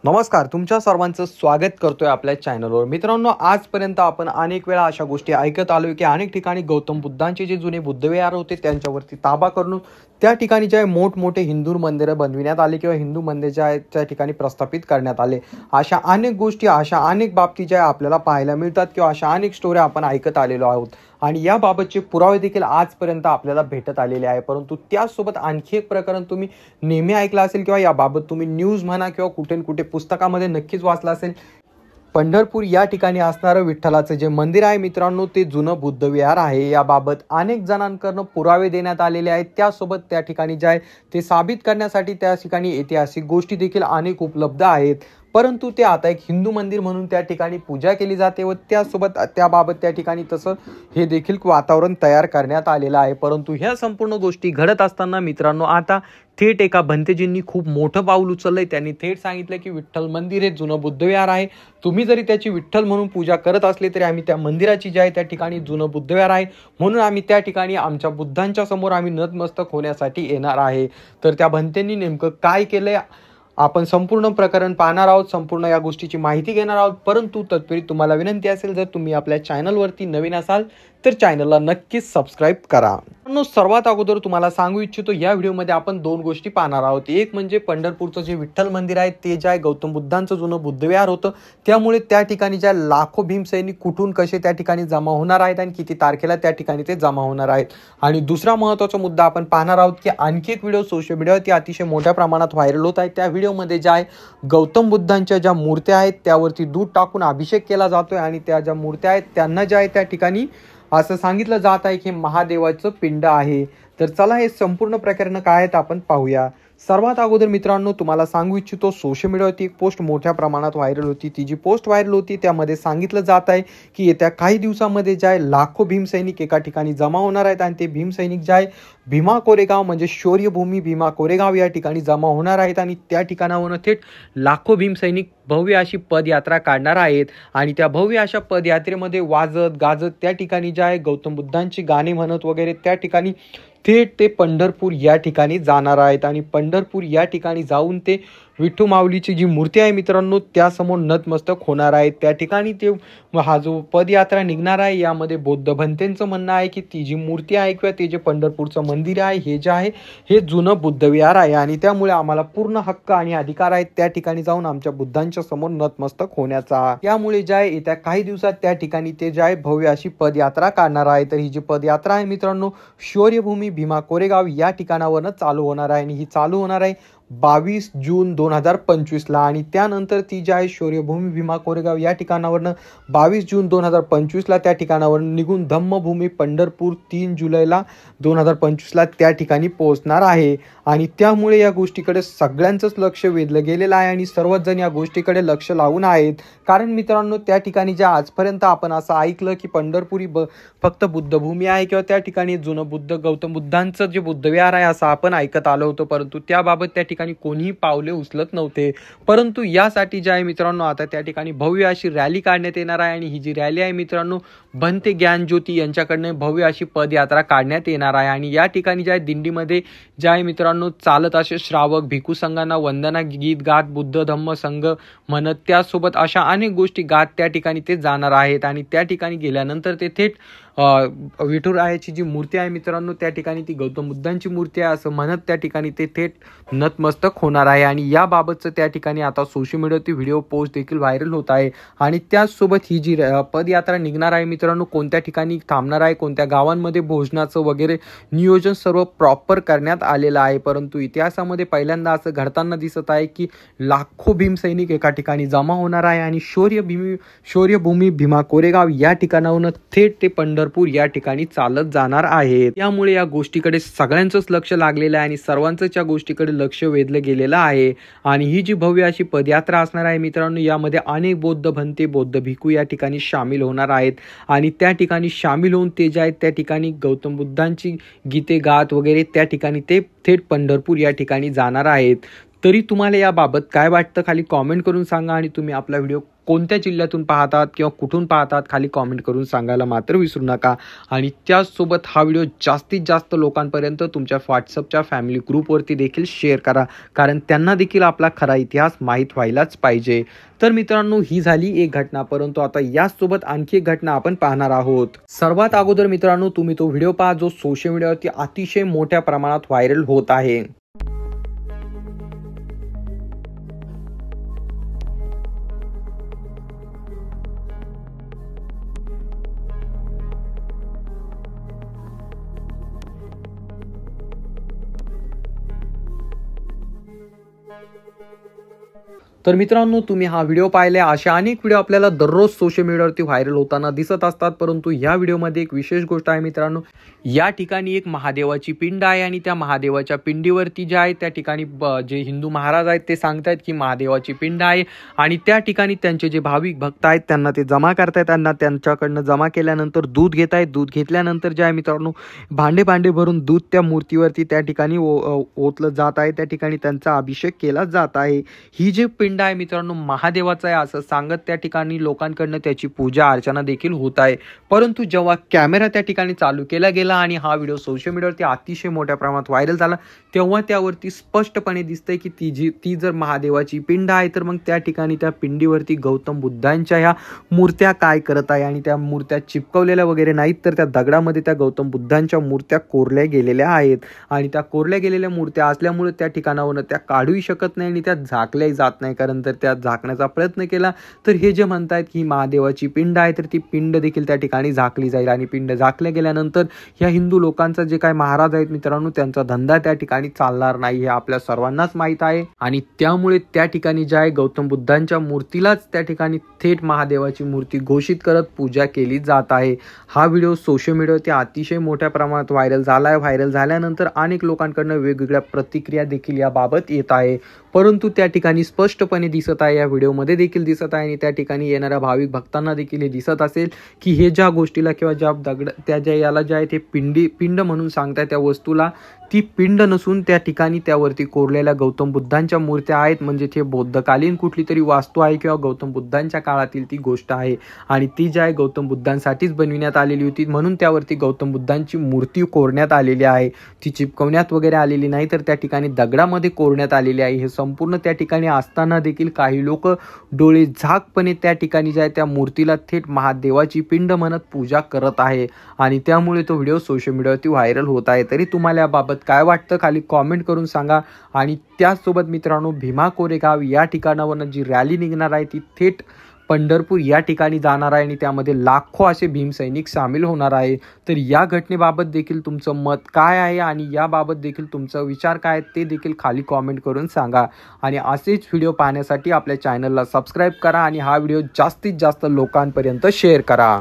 नमस्कार, तुमच्या सर्वांचं स्वागत करतोय आपल्या चॅनलवर। मित्रांनो, आजपर्यंत आपण अनेक वेळा अशा गोष्टी ऐकत आलोय की अनेक ठिकाणी गौतम बुद्धांचे जे जुने बुद्धविहार होते त्यांच्यावरती ताबा करून त्या ठिकाणी जे मोठमोठे हिंदू मंदिरं बनविण्यात आले किंवा हिंदू मंदिर जे आहेत त्या ठिकाणी प्रस्थापित करण्यात आले। अशा अनेक गोष्टी, अशा अनेक बाबती ज्या आपल्याला पाहायला मिळतात किंवा अशा अनेक स्टोऱ्या आपण ऐकत आलेलो आहोत आणि याबाबतचे पुरावे देखील आजपर्यंत आपल्याला भेटत आलेले आहे। परंतु त्यासोबत आणखी एक प्रकरण तुम्ही नेहमी ऐकलं असेल किंवा याबाबत तुम्ही न्यूज म्हणा किंवा कुठे कुठे पुस्तकामध्ये नक्कीच वाचलं असेल। पंढरपूर या ठिकाणी असणारं विठ्ठलाचं जे मंदिर आहे मित्रांनो, ते जुनं बुद्धविहार आहे। याबाबत अनेक जणांकडून पुरावे देण्यात आलेले आहेत। त्यासोबत त्या ठिकाणी जे आहे ते साबित करण्यासाठी त्या ठिकाणी ऐतिहासिक गोष्टी देखील अनेक उपलब्ध आहेत। परंतु ते आता एक हिंदू मंदिर म्हणून त्या ठिकाणी पूजा केली जाते व त्यासोबत त्याबाबत त्या ठिकाणी तसं हे देखील वातावरण तयार करण्यात आलेलं आहे। परंतु ह्या संपूर्ण गोष्टी घडत असताना मित्रांनो, आता थेट एका भंतेजींनी खूप मोठं पाऊल उचललंय। त्यांनी थेट सांगितलं की विठ्ठल मंदिर हे जुनं बुद्धविहार आहे। तुम्ही जरी त्याची विठ्ठल म्हणून पूजा करत असले तरी आम्ही त्या मंदिराची जी आहे त्या ठिकाणी जुनं बुद्धविहार आहे, म्हणून आम्ही त्या ठिकाणी आमच्या बुद्धांच्या समोर आम्ही नतमस्तक होण्यासाठी येणार आहे। तर त्या भंतेंनी नेमकं काय केलंय आपण संपूर्ण प्रकरण पाहणार आहोत, संपूर्ण या गोष्टीची माहिती घेणार आहोत। परंतु तत्पूर्वी तुम्हाला विनंती असेल, जर तुम्ही आपल्या चॅनलवरती नवीन असाल तर चॅनलला नक्कीच सबस्क्राइब करा। सर्वात अगोदर तुम्हाला सांगू इच्छितो, या व्हिडिओमध्ये आपण दोन गोष्टी पाहणार आहोत। एक म्हणजे पंढरपूरचं जे विठ्ठल मंदिर आहे ते जे आहे गौतम बुद्धांचं जुनं बुद्धविहार होतं, त्यामुळे त्या ठिकाणी ज्या लाखो भीमसैनिक कुठून कसे त्या ठिकाणी जमा होणार आहेत आणि किती तारखेला त्या ठिकाणी ते जमा होणार आहेत। आणि दुसरा महत्त्वाचा मुद्दा आपण पाहणार आहोत की आणखी एक व्हिडिओ सोशल मीडियावरती अतिशय मोठ्या प्रमाणात व्हायरल होत आहे। त्या व्हिडिओमध्ये जे आहे गौतम बुद्धांच्या ज्या मूर्त्या आहेत त्यावरती दूध टाकून अभिषेक केला जातोय आणि त्या ज्या मूर्त्या आहेत त्यांना जे आहे त्या ठिकाणी असं सांगितलं जात आहे की महादेवाचं पिंड आहे। तर चला हे संपूर्ण प्रकरण काय आहेत आपण पाहूया। सर्वात अगोदर मित्रांनो तुम्हाला सांगू इच्छितो, सोशल मीडियावरती एक पोस्ट मोठ्या प्रमाणात व्हायरल होती। ती जी पोस्ट व्हायरल होती त्यामध्ये सांगितलं जात आहे की येत्या काही दिवसामध्ये जे आहे लाखो भीमसैनिक एका ठिकाणी जमा होणार आहेत आणि ते भीमसैनिक जे आहे भीमा कोरेगाव म्हणजे शौर्यभूमी भीमा कोरेगाव या ठिकाणी जमा होणार आहेत आणि त्या ठिकाणावरून थेट लाखो भीमसैनिक भव्य अशी पदयात्रा काढणार आहेत आणि त्या भव्य अशा पदयात्रेमध्ये वाजत गाजत त्या ठिकाणी जे आहे गौतम बुद्धांची गाणी म्हणत वगैरे त्या ठिकाणी थेट ते पंढरपूर या ठिकाणी जाणार आहेत आणि पंढरपूर या ठिकाणी जाऊन ते विठू माऊलीची जी मूर्ती आहे मित्रांनो त्यासमोर नतमस्तक होणार आहे। त्या ठिकाणी ते हा जो पदयात्रा निघणार आहे यामध्ये बौद्ध भंतेंचं म्हणणं आहे की ती जी मूर्ती आहे किंवा ते जे पंढरपूरचं मंदिर आहे हे जे आहे हे जुनं बुद्धविहार आहे आणि त्यामुळे आम्हाला पूर्ण हक्क आणि अधिकार आहेत त्या ठिकाणी जाऊन आमच्या बुद्धांच्या समोर नतमस्तक होण्याचा। त्यामुळे जे आहे येत्या काही दिवसात त्या ठिकाणी ते जे आहे भव्य अशी पदयात्रा काढणार आहे। तर ही जी पदयात्रा आहे मित्रांनो शौर्यभूमी भीमा कोरेगाव या ठिकाणावरनं चालू होणार आहे आणि ही चालू होणार आहे 22 जून 2025 ला आणि त्यानंतर ती जी आहे शौर्यभूमी भीमा कोरेगाव या ठिकाणावरनं 22 जून 2025 ला त्या ठिकाणावर निघून धम्मभूमी पंढरपूर 3 जुलैला 2025 ला त्या ठिकाणी पोहोचणार आहे। आणि त्यामुळे या गोष्टीकडे सगळ्यांचंच लक्ष वेधलं गेलेलं आहे आणि सर्वच जण या गोष्टीकडे लक्ष लावून आहेत। कारण मित्रांनो त्या ठिकाणी ज्या आजपर्यंत आपण असं ऐकलं की पंढरपुरी फक्त बुद्धभूमी आहे किंवा त्या ठिकाणी जुनं गौतम बुद्धांचं जे बुद्धविहार आहे असं आपण ऐकत आलो होतो, परंतु त्याबाबत त्या ठिकाणी कोणीही पावले उचलत नव्हते। परंतु यासाठी जे आहे मित्रांनो आता त्या ठिकाणी भव्य अशी रॅली काढण्यात येणार आहे आणि ही जी रॅली आहे मित्रांनो भंते ज्ञानज्योती यांच्याकडनं भव्य अशी पदयात्रा काढण्यात येणार आहे। आणि या ठिकाणी जे आहे दिंडीमध्ये जे आहे मित्रांनो चालत असे श्रावक भिक्खू संघांना वंदना गीत गात बुद्ध धम्म संघ म्हणत त्यासोबत अशा अनेक गोष्टी गात त्या ठिकाणी ते जाणार आहेत आणि त्या ठिकाणी गेल्यानंतर ते थेट विठुरायाची जी मूर्ती आहे मित्रांनो त्या ठिकाणी ती गौतम बुद्धांची मूर्ती आहे असं म्हणत त्या ठिकाणी ते थेट नतमस्तक होणार आहे। आणि याबाबतचं त्या ठिकाणी आता सोशल मीडियावरती व्हिडिओ पोस्ट देखील व्हायरल होत आहे। आणि त्याचसोबत ही जी पदयात्रा निघणार आहे मित्रांनो कोणत्या ठिकाणी थांबणार आहे, कोणत्या गावांमध्ये भोजनाचं वगैरे नियोजन सर्व प्रॉपर करण्यात आलेलं आहे। परंतु इतिहासामध्ये पहिल्यांदा असं घडताना दिसत आहे की लाखो भीमसैनिक एका ठिकाणी जमा होणार आहे आणि शौर्यभूमी भीमा कोरेगाव या ठिकाणावरून थेट ते पंढरपूर या ठिकाणी चालत जाणार आहेत। त्यामुळे या गोष्टीकडे सगळ्यांचंच लक्ष लागलेलं आहे आणि सर्वांचंच या गोष्टीकडे लक्ष वेधलं गेलेलं आहे। आणि ही जी भव्य अशी पदयात्रा असणार आहे मित्रांनो यामध्ये अनेक बौद्ध भंते बौद्ध भिक्खू या ठिकाणी सामील होणार आहेत आणि त्या ठिकाणी सामील होऊन ते जे आहेत त्या ठिकाणी गौतम बुद्धांची गीते गात वगैरे त्या ठिकाणी ते थेट पंढरपूर या ठिकाणी जाणार आहेत। तरी तुम्हाला याबाबत काय वाटतं खाली कॉमेंट करून सांगा आणि तुम्ही आपला व्हिडिओ कोणत्या जिल्ह्यातून पाहतात किंवा कुठून पाहतात खाली कॉमेंट करून सांगायला मात्र विसरू नका. आणि त्याचसोबत हा व्हिडिओ जास्तीत जास्त लोकांपर्यंत तुमच्या व्हॉट्सअपच्या फॅमिली ग्रुपवरती देखील शेअर करा, कारण त्यांना देखील आपला खरा इतिहास माहीत व्हायलाच पाहिजे. तर मित्रांनो, ही झाली एक घटना, परंतु आता याचसोबत आणखी एक घटना आपण पाहणार आहोत. सर्वात अगोदर मित्रांनो, तुम्ही तो व्हिडिओ पहा जो सोशल मीडियावरती अतिशय मोठ्या प्रमाणात व्हायरल होत आहे. तर मित्रांनो, तुम्ही हा व्हिडिओ पाहिलाय. अशा अनेक व्हिडिओ आपल्याला दररोज सोशल मीडियावरती व्हायरल होताना दिसत असतात, परंतु या व्हिडिओमध्ये एक विशेष गोष्ट आहे मित्रांनो. या ठिकाणी एक महादेवाची पिंड आहे आणि त्या महादेवाच्या पिंडीवरती जे आहे त्या ठिकाणी जे हिंदू महाराज आहेत ते सांगतायत की महादेवाची पिंड आहे आणि त्या ठिकाणी त्यांचे जे भाविक भक्त आहेत त्यांना ते जमा करतायत. त्यांना त्यांच्याकडनं जमा केल्यानंतर दूध घेत आहेत. दूध घेतल्यानंतर जे आहे मित्रांनो, भांडे भरून दूध त्या मूर्तीवरती त्या ठिकाणी ओतलं जात आहे. त्या ठिकाणी त्यांचा अभिषेक केला जात आहे. ही जी पिंड आहे मित्रांनो महादेवाचा आहे असं सांगत त्या ठिकाणी लोकांकडनं त्याची पूजा अर्चना देखील होत आहे. परंतु जेव्हा कॅमेरा त्या ठिकाणी चालू केला गेला आणि हा व्हिडिओ सोशल मीडियावरती अतिशय मोठ्या प्रमाणात व्हायरल झाला, तेव्हा त्यावरती स्पष्टपणे दिसतंय की ती जर महादेवाची पिंड आहे तर मग त्या ठिकाणी त्या पिंडीवरती गौतम बुद्धांच्या ह्या मूर्त्या काय करत आहे आणि त्या मूर्त्या चिपकवलेल्या वगैरे नाहीत, तर त्या दगडामध्ये त्या गौतम बुद्धांच्या मूर्त्या कोरल्या गेलेल्या आहेत. आणि त्या कोरल्या गेलेल्या मूर्त्या असल्यामुळे त्या ठिकाणावरून त्या काढूही शकत नाही आणि त्या झाकल्याही जात नाही, कारण तर त्या झाकण्याचा प्रयत्न केला तर हे जे म्हणतायत की महादेवाची पिंड आहे तर ती पिंड देखील त्या ठिकाणी झाकली जाईल. आणि पिंड झाकल्या गेल्यानंतर ह्या हिंदू लोकांचा जे काय महाराज आहेत मित्रांनो त्यांचा धंदा त्या ठिकाणी चालणार नाही, हे आपल्या सर्वांनाच माहीत आहे. आणि त्यामुळे त्या ठिकाणी जे आहे गौतम बुद्धांच्या मूर्तीलाच त्या ठिकाणी थेट महादेवाची मूर्ती घोषित करत पूजा केली जात आहे. हा व्हिडिओ सोशल मीडियावरती अतिशय मोठ्या प्रमाणात व्हायरल झाला आहे. व्हायरल झाल्यानंतर अनेक लोकांकडून वेगवेगळ्या प्रतिक्रिया देखील याबाबत येत आहे, परंतु त्या ठिकाणी स्पष्टपणे दिसत आहे, या व्हिडिओमध्ये देखील दिसत आहे आणि त्या ठिकाणी येणाऱ्या भाविक भक्तांना देखील हे दिसत असेल की हे ज्या गोष्टीला किंवा ज्या दगड त्या ज्या याला जे आहे ते पिंड म्हणून सांगताय, त्या वस्तूला ती पिंड नसून त्या ठिकाणी त्यावरती कोरलेल्या गौतम बुद्धांच्या मूर्त्या आहेत. म्हणजे ते बौद्धकालीन कुठली तरी वास्तू आहे किंवा गौतम बुद्धांच्या काळातील ती गोष्ट आहे आणि ती जी आहे गौतम बुद्धांसाठीच बनविण्यात आलेली होती, म्हणून त्यावरती गौतम बुद्धांची मूर्ती कोरण्यात आलेली आहे. ती चिपकवण्यात वगैरे आलेली नाही, तर त्या ठिकाणी दगडामध्ये कोरण्यात आलेली आहे. हे संपूर्ण त्या ठिकाणी असताना देखील काही लोक डोळे झाकपणे त्या ठिकाणी जे आहे त्या मूर्तीला थेट महादेवाची पिंड म्हणत पूजा करत आहे आणि त्यामुळे तो व्हिडिओ सोशल मीडियावरती व्हायरल होत आहे. तरी तुम्हाला याबाबत काय वाटतं खाली कॉमेंट करून सांगा. आणि त्याचसोबत मित्रांनो, भीमा कोरेगाव या ठिकाणावरून जी रॅली निघणार आहे ती थेट पंढरपूर या ठिकाणी जाणार आहे आणि त्यामध्ये लाखो असे भीमसैनिक सामील होणार आहे. तर या घटनेबाबत देखील तुमचं मत काय आहे आणि याबाबत देखील तुमचा विचार काय ते देखील खाली कॉमेंट करून सांगा. आणि असेच व्हिडिओ पाहण्यासाठी आपल्या चॅनलला सबस्क्राईब करा आणि हा व्हिडिओ जास्तीत जास्त लोकांपर्यंत शेअर करा.